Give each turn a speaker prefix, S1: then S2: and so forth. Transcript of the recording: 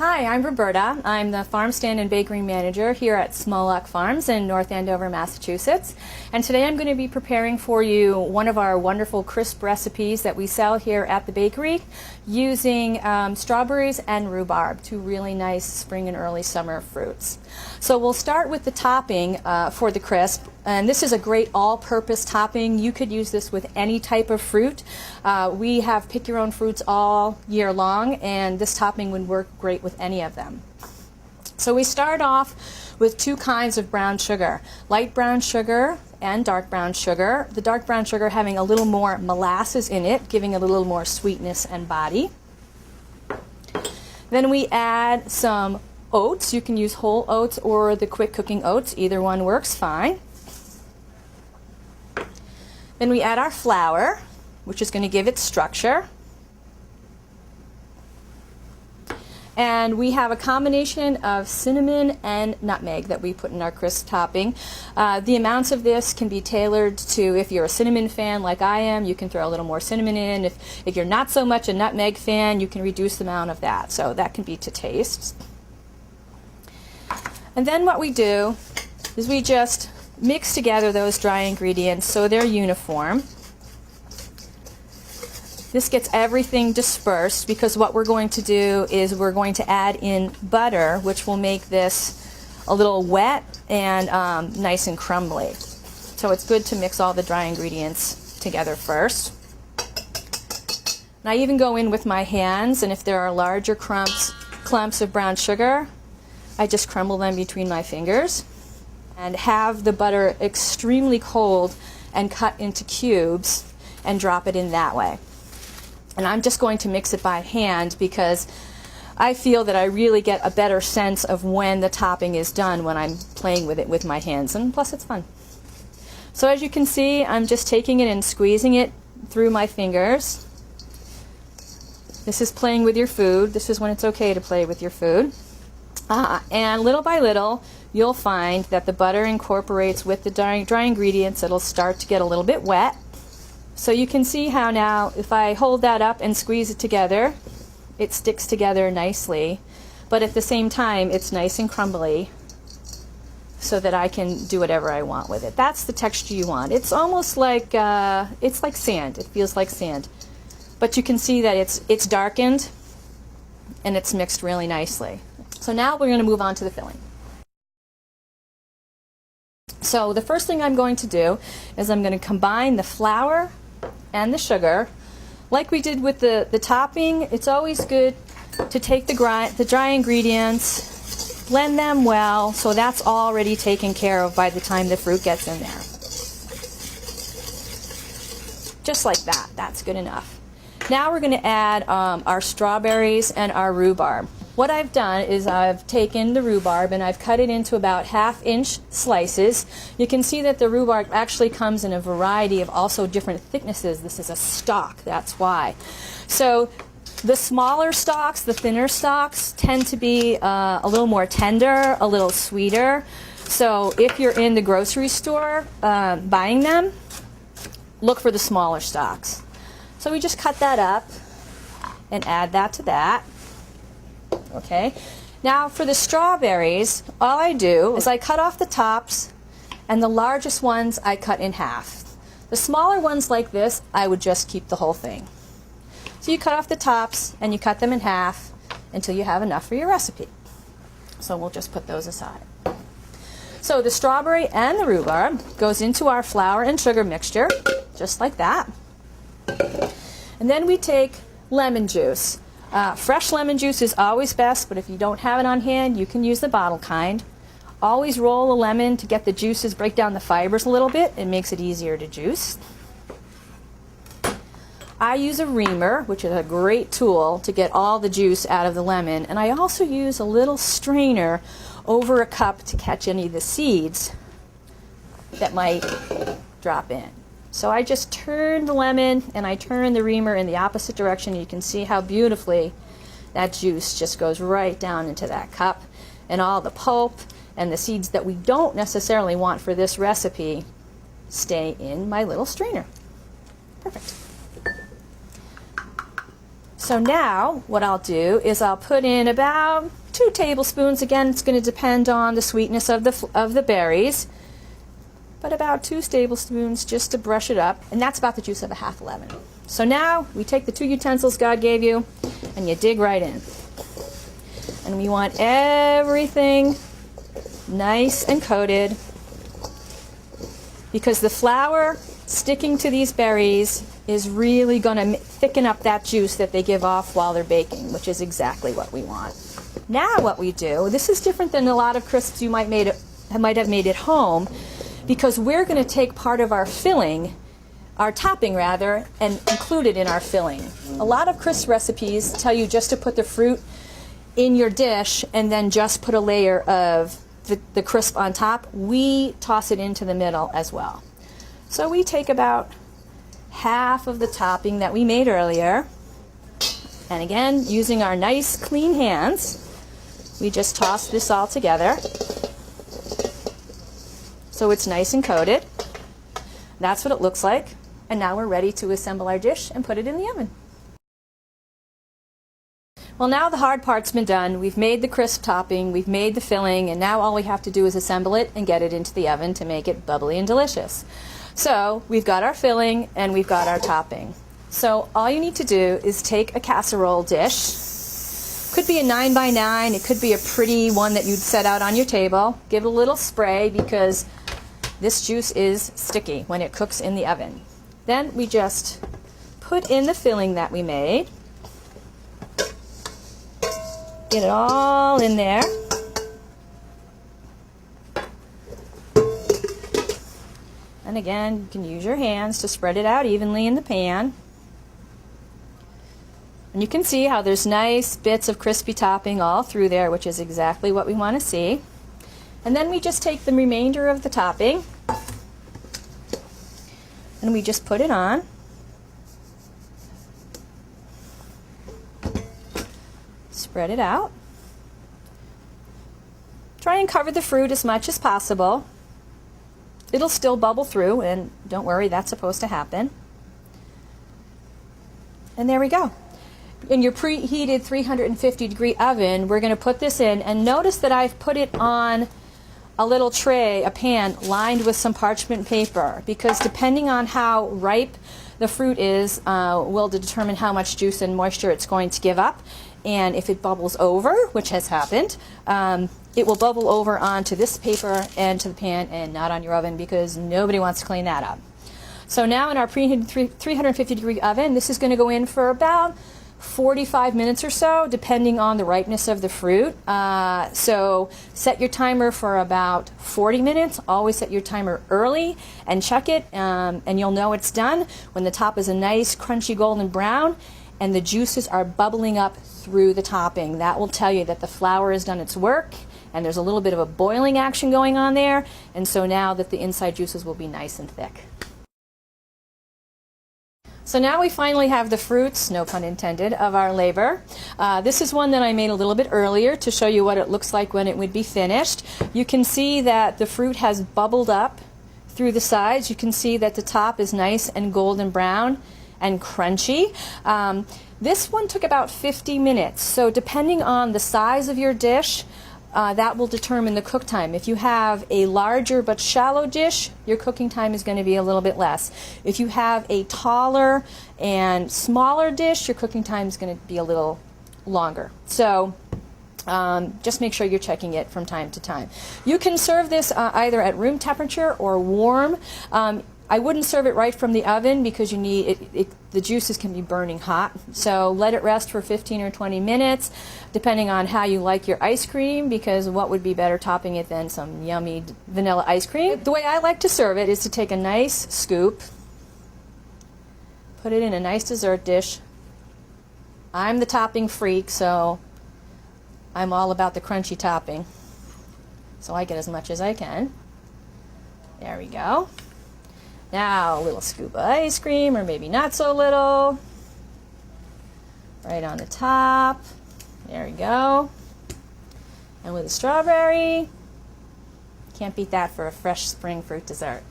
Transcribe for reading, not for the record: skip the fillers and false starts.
S1: Hi, I'm Roberta. I'm the farm stand and bakery manager here at Smolock Farms in North Andover, Massachusetts. And today I'm going to be preparing for you one of our wonderful crisp recipes that we sell here at the bakery using strawberries and rhubarb, two really nice spring and early summer fruits. So we'll start with the topping for the crisp. And this is a great all-purpose topping. You could use this with any type of fruit. We have pick your own fruits all year long, and this topping would work great with any of them. So we start off with two kinds of brown sugar, light brown sugar and dark brown sugar. The dark brown sugar having a little more molasses in it, giving it a little more sweetness and body. Then we add some oats. You can use whole oats or the quick cooking oats. Either one works fine. Then we add our flour, which is going to give it structure. And we have a combination of cinnamon and nutmeg that we put in our crisp topping. The amounts of this can be tailored to, if you're a cinnamon fan like I am, you can throw a little more cinnamon in. If you're not so much a nutmeg fan, you can reduce the amount of that. So that can be to taste. And then what we do is we just mix together those dry ingredients so they're uniform. This gets everything dispersed because what we're going to do is we're going to add in butter, which will make this a little wet and nice and crumbly. So it's good to mix all the dry ingredients together first. And I even go in with my hands, and if there are larger clumps of brown sugar, I just crumble them between my fingers and have the butter extremely cold and cut into cubes and drop it in that way. And I'm just going to mix it by hand because I feel that I really get a better sense of when the topping is done when I'm playing with it with my hands, and plus it's fun. So as you can see, I'm just taking it and squeezing it through my fingers. This is playing with your food. This is when it's okay to play with your food. And little by little, you'll find that the butter incorporates with the dry ingredients. It'll start to get a little bit wet. So you can see how now, if I hold that up and squeeze it together, it sticks together nicely. But at the same time, it's nice and crumbly so that I can do whatever I want with it. That's the texture you want. It's almost like, it's like sand. It feels like sand. But you can see that it's darkened and it's mixed really nicely. So now we're going to move on to the filling. So the first thing I'm going to do is I'm going to combine the flour and the sugar. Like we did with the topping, it's always good to take the dry ingredients, blend them well, so that's already taken care of by the time the fruit gets in there. Just like that. That's good enough. Now we're going to add our strawberries and our rhubarb. What I've done is I've taken the rhubarb and I've cut it into about 1/2-inch slices. You can see that the rhubarb actually comes in a variety of also different thicknesses. This is a stalk, that's why. So the smaller stalks, the thinner stalks, tend to be a little more tender, a little sweeter. So if you're in the grocery store buying them, look for the smaller stalks. So we just cut that up and add that to that. Okay, now for the strawberries, all I do is I cut off the tops, and the largest ones I cut in half. The smaller ones like this, I would just keep the whole thing. So you cut off the tops and you cut them in half until you have enough for your recipe. So we'll just put those aside. So the strawberry and the rhubarb goes into our flour and sugar mixture, just like that. And then we take lemon juice. Fresh lemon juice is always best, but if you don't have it on hand, you can use the bottle kind. Always roll a lemon to get the juices, break down the fibers a little bit. It makes it easier to juice. I use a reamer, which is a great tool to get all the juice out of the lemon, and I also use a little strainer over a cup to catch any of the seeds that might drop in. So I just turn the lemon and I turn the reamer in the opposite direction. You can see how beautifully that juice just goes right down into that cup, and all the pulp and the seeds that we don't necessarily want for this recipe stay in my little strainer. Perfect. So now what I'll do is I'll put in about 2 tablespoons. Again, it's going to depend on the sweetness of the berries, but about 2 tablespoons just to brush it up, and that's about the juice of a half lemon. So now we take the 2 utensils God gave you and you dig right in. And we want everything nice and coated, because the flour sticking to these berries is really going to thicken up that juice that they give off while they're baking, which is exactly what we want. Now what we do, this is different than a lot of crisps you might have made at home, because we're going to take part of our filling, our topping rather, and include it in our filling. A lot of crisp recipes tell you just to put the fruit in your dish and then just put a layer of the crisp on top. We toss it into the middle as well. So we take about half of the topping that we made earlier, and again, using our nice clean hands, we just toss this all together so it's nice and coated. That's what it looks like. And now we're ready to assemble our dish and put it in the oven. Well, now the hard part's been done. We've made the crisp topping, we've made the filling, and now all we have to do is assemble it and get it into the oven to make it bubbly and delicious. So we've got our filling and we've got our topping. So all you need to do is take a casserole dish. Could be a 9 by 9, it could be a pretty one that you'd set out on your table. Give it a little spray because this juice is sticky when it cooks in the oven. Then we just put in the filling that we made. Get it all in there. And again, you can use your hands to spread it out evenly in the pan. And you can see how there's nice bits of crispy topping all through there, which is exactly what we want to see. And then we just take the remainder of the topping and we just put it on. Spread it out. Try and cover the fruit as much as possible. It'll still bubble through, and don't worry, that's supposed to happen. And there we go. In your preheated 350-degree oven, we're going to put this in, and notice that I've put it on a little tray, a pan, lined with some parchment paper, because depending on how ripe the fruit is, will determine how much juice and moisture it's going to give up. And if it bubbles over, which has happened, it will bubble over onto this paper and to the pan and not on your oven, because nobody wants to clean that up. So now in our preheated 350-degree oven, this is going to go in for about 45 minutes or so, depending on the ripeness of the fruit. So set your timer for about 40 minutes. Always set your timer early and check it, and you'll know it's done when the top is a nice crunchy golden brown and the juices are bubbling up through the topping. That will tell you that the flour has done its work and there's a little bit of a boiling action going on there, and so now that the inside juices will be nice and thick. So now we finally have the fruits, no pun intended, of our labor. This is one that I made a little bit earlier to show you what it looks like when it would be finished. You can see that the fruit has bubbled up through the sides. You can see that the top is nice and golden brown and crunchy. This one took about 50 minutes, so depending on the size of your dish, that will determine the cook time. If you have a larger but shallow dish, your cooking time is going to be a little bit less. If you have a taller and smaller dish, your cooking time is going to be a little longer. So just make sure you're checking it from time to time. You can serve this either at room temperature or warm. I wouldn't serve it right from the oven because you need the juices can be burning hot. So let it rest for 15 or 20 minutes, depending on how you like your ice cream, because what would be better topping it than some yummy vanilla ice cream? The way I like to serve it is to take a nice scoop, put it in a nice dessert dish. I'm the topping freak, so I'm all about the crunchy topping. So I get as much as I can. There we go. Now a little scoop of ice cream, or maybe not so little, right on the top. There we go. And with a strawberry, can't beat that for a fresh spring fruit dessert.